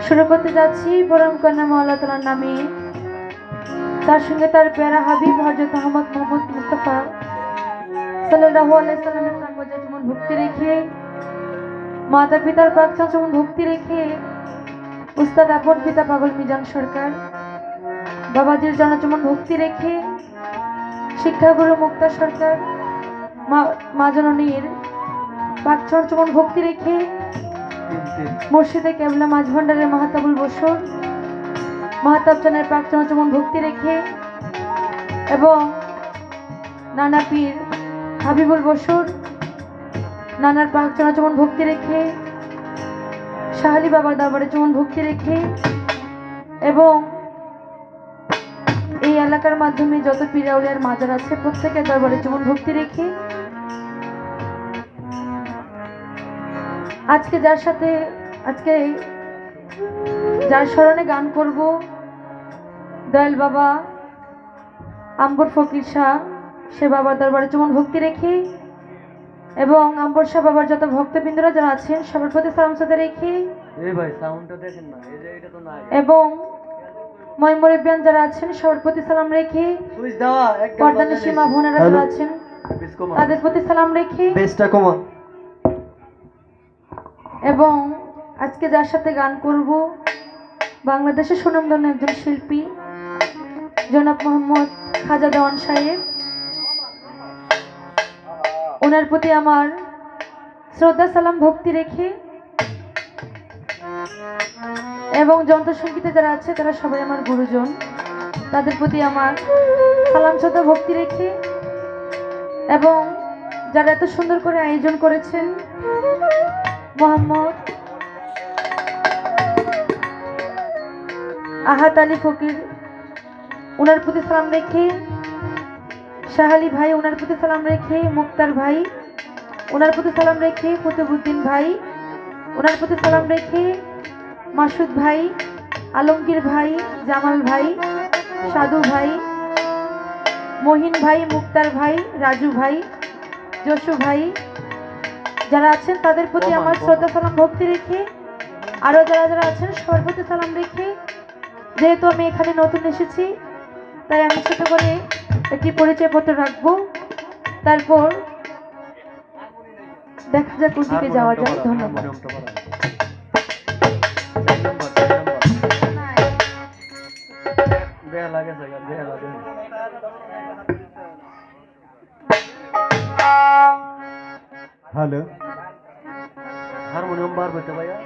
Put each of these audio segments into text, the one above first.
শুরু করতে যাচ্ছি পরম কন্যা আল্লাহ তাআলার নামে, তার সঙ্গে তার প্যারা হাবিব হযরত আহমদ মোহাম্মদ মুস্তাফা সাল্লাল্লাহু আলাইহি সাল্লামের প্রাণবজে যেমন ভক্তি রেখে, মাতা পিতার প্রাকচান যেমন ভক্তি রেখে, উস্তাদ আপন পিতা পাগল মিজান সরকার বাবাজির জন্য যেমন ভক্তি রেখে, শিক্ষাগুরু মুক্তা সরকার মা জননীর প্রাকচান যেমন ভক্তি রেখে, মুর্শিদে কেবলা মাঝ ভান্ডারের মাহাতাবুল বসর মাহাতাবজানের প্রাকচান যেমন ভক্তি রেখে, এবং নানা পীর হাবিবুল বসর নানার প্রাকচান যেমন ভক্তি রেখে, শাহালি বাবার দরবারে যেমন ভক্তি রেখে, এবং এই এলাকার মাধ্যমে যত পীর আউলিয়ার মাজার আছে প্রত্যেকের দরবারে যেমন ভক্তি রেখে, আজকে যার স্মরণে গান করব দয়াল বাবা আম্বর ফকির শাহ, সে বাবার দরবারে যেমন ভক্তি রেখে, এবং আম্বর শাহ বাবার যত ভক্তবৃন্দরা যারা আছেন সবার প্রতি সালাম সাদা রেখে, এবং ময়মুরব্বিয়ান যারা আছেন সবার প্রতি সালাম রেখে, পর্দানিশী মা বোনেরা যারা আছেন তাদের প্রতি সালাম রেখে, এবং আজকে যার সাথে গান করব বাংলাদেশের সুনামধন্য একজন শিল্পী জনাব মোহাম্মদ খাজা দেওয়ান সাহেব, ওনার প্রতি আমার শ্রদ্ধা সালাম ভক্তি রেখে, এবং যন্ত্রসঙ্গীতে যারা আছে তারা সবাই আমার গুরুজন, তাদের প্রতি আমার সালাম শ্রদ্ধা ভক্তি রেখে, এবং যারা এত সুন্দর করে আয়োজন করেছেন মোহাম্মদ আহাত আলী ফকির, ওনার প্রতি সালাম রেখে, শাহালি ভাই ওনার প্রতি সালাম রেখে, মুক্তার ভাই ওনার প্রতি সালাম রেখে, কুতুবউদ্দিন ভাই ওনার প্রতি সালাম রেখে, মাসুদ ভাই, আলমগীর ভাই, জামাল ভাই, সাধু ভাই, মহিন ভাই, মুক্তার ভাই, রাজু ভাই, যশু ভাই যারা আছেন তাদের প্রতি আমার শ্রদ্ধা সালাম ভক্তি রেখে, আরো যারা আছেন সবার প্রতি সালাম রেখে, যেহেতু আমি এখানে নতুন এসেছি তাই আমি ছোট করে একটি পরিচয়পত্র রাখবো, তারপর দেখা যাক কোথেকে যাওয়া যায়। ধন্যবাদ। হ্যালো, হারমোনিয়াম বার করতে ভাইয়া।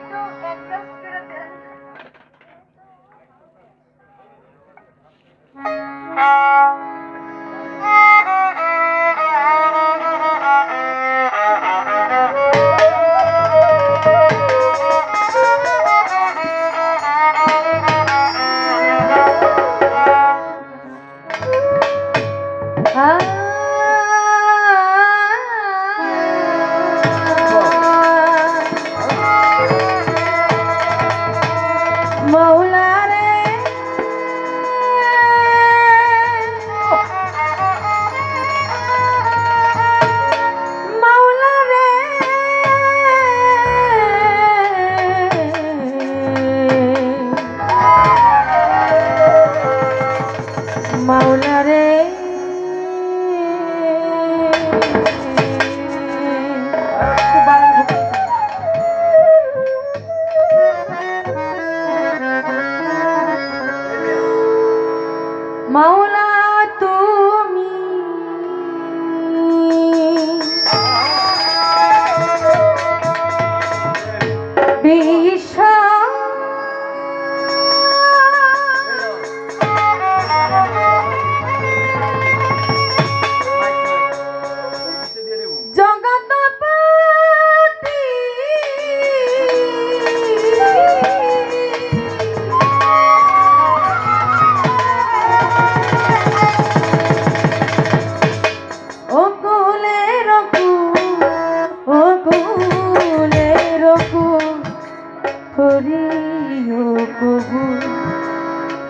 মাওলা তুমি বিশ্ব জগৎপতি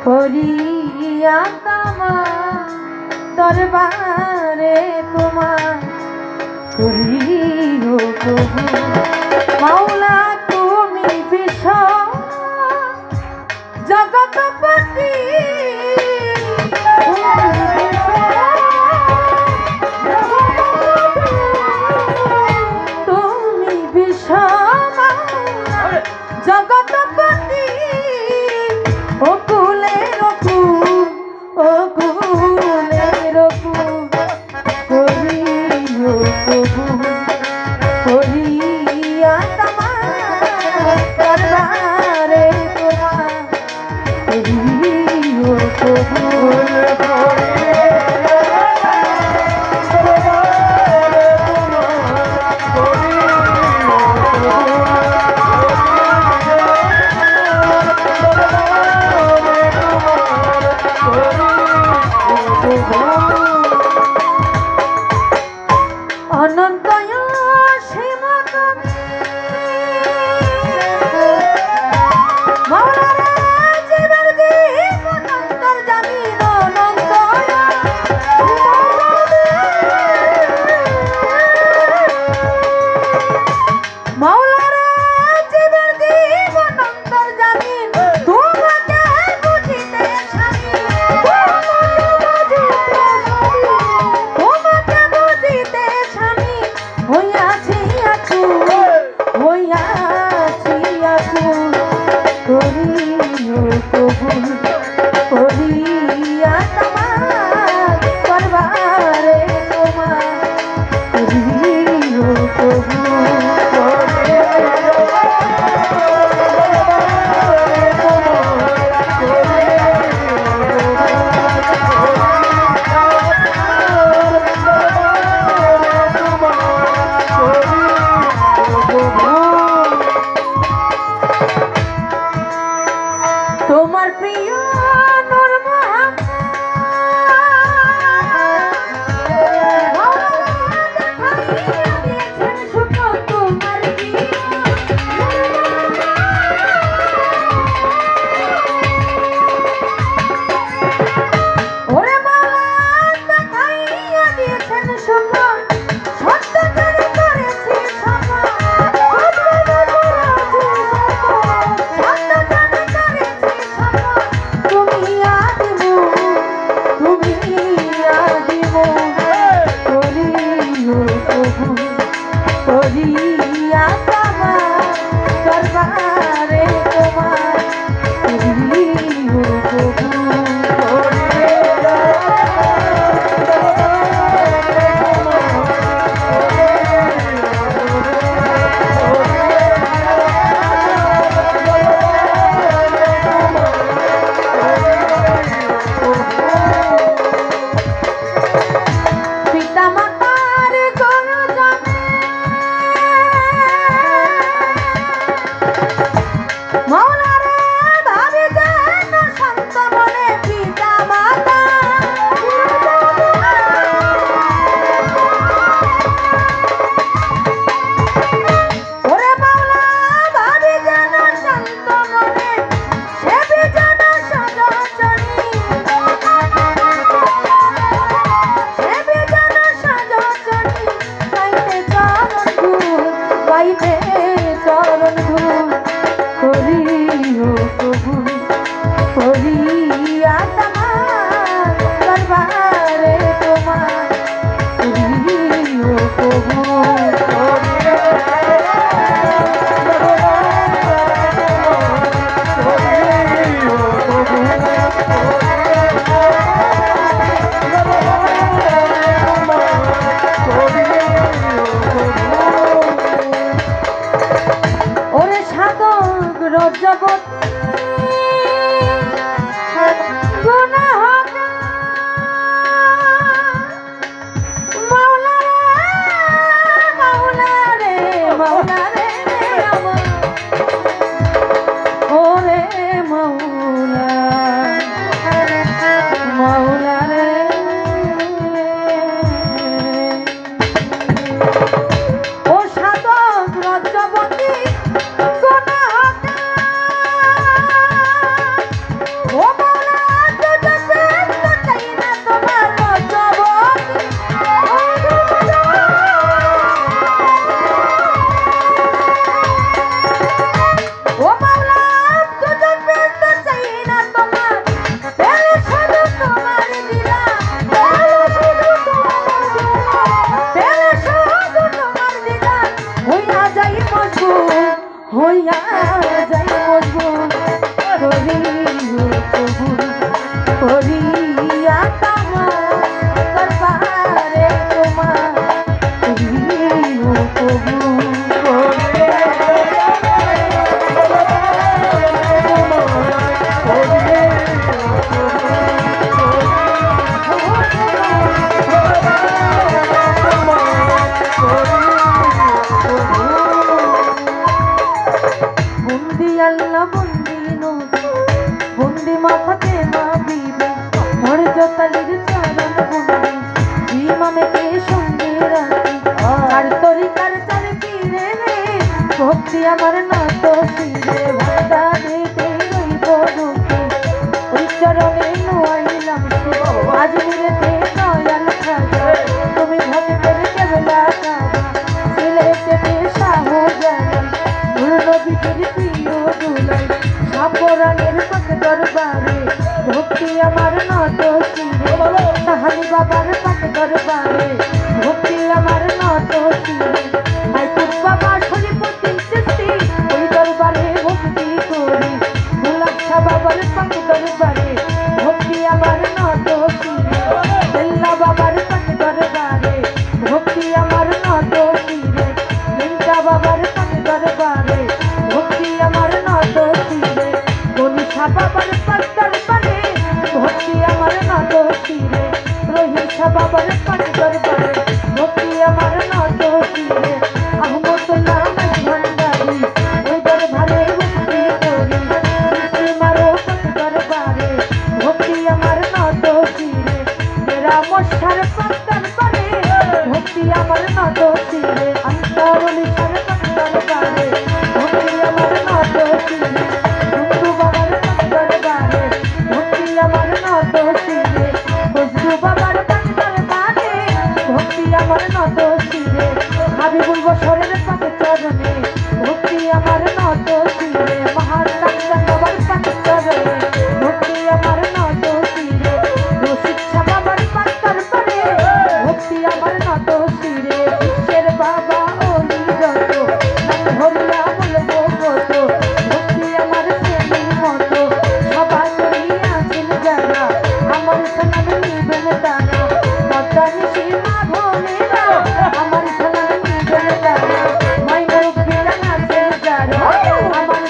করিয়া তোমার দরবারে তোমার করিও প্রভু মাওলা। রজবতী গুনাহগার মাওলা রে মাওলা রে আমার ওরে মাওলা মাওলা রে ও সাধক রজবতী হইয়া যাই মজবুর করিয়া তোমার দরবারে তোমার আল্লাহ বন্দি নবী বন্দি মাথাতে মা বিবি মর্য তালির চরণ বন্দি ইমামকে সঙ্গে রাখি আর তরিকার চার পীরে রে ভক্তি আমার নত শিরে ভাতা দিতে রইব রূপে ওই চরণে নোয়াইলাম আজ মিলেতে দয়াল খাজা তুমি ভক্তের কেবলা কাবা সিলেটেতে শাহ জালাল নবীজির প্রিয় দুলাই সাপরানের পাক দরবারে ভক্তি আমার নত শিরে সাহানি বাবার পাক দরবারে ভক্তি আমার নত শিরে আইকুব বাবা শরীফুদ্দিন চিশতি ওই দরবারে ভক্তি করি গোলাপ শাহ বাবার পাক দরবারে ভক্তি আমার নত শিরে বেল্লা বাবার পাক দরবারে ভক্তি আমার নত শিরে লিঙ্কা বাবার পাক দরবারে ভক্তি আমার নত শিরে গনিশা বাবার পাক দরবারে ভক্তি আমার নত শিরে রহিষা বাবার পাক দরবারে ভক্তি আমার নত শিরে আহমদুল্লাহ ভান্ডারী ওই দরবারে ভক্তি করি মারো পাক দরবারে ভক্তি আমার নত শিরে মেরা মশার পাক দরবারে ভক্তি আমার নত শিরে অন্তরলি সার পাক দরবারে ভক্তি আমার নত শিরে বন্ধু বাবার পাক দরবারে ভক্তি আমার নত শিরে বন্ধু বাবার পাক দরবারে ভক্তি আমার নত শিরে হাবিবুল বশরের পাক চরণে ভক্তি আমার নত শিরে মহান ডাক্তার বাবার পাক চরণে ভক্তি আমার নত শিরে রশিদ শাহ বাবার পাক দরবারে ভক্তি আমার নত শিরে বিশ্বের বাবা ওলি যত হরিয়া বলবো কত ভক্তি আমার প্রেমীর মতো সবাই করিয়াছেন যারা আমার সানাম নিবেন তারা পদ্মা নিশি মা ভোলেরা আমার সানাম নিবেন তারা মাই মুরব্বীরা নাচেন যারা আমার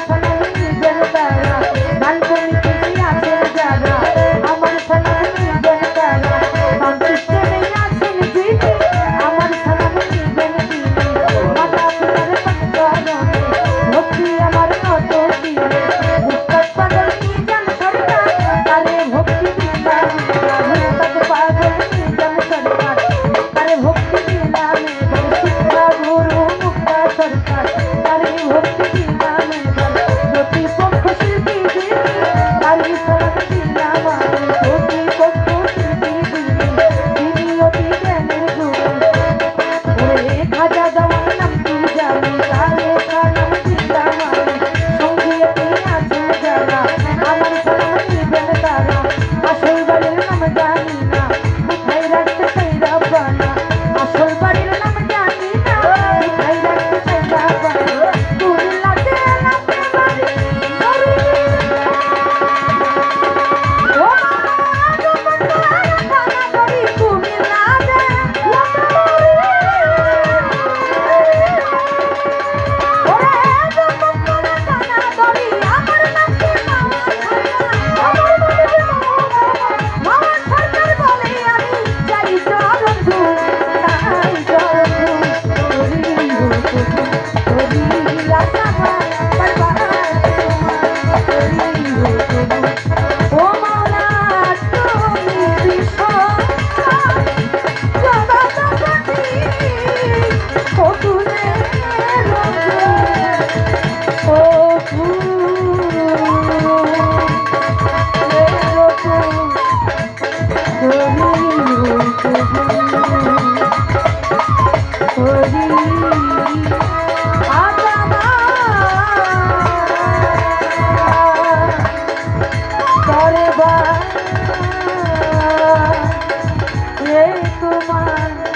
ওরে বা রে তোমার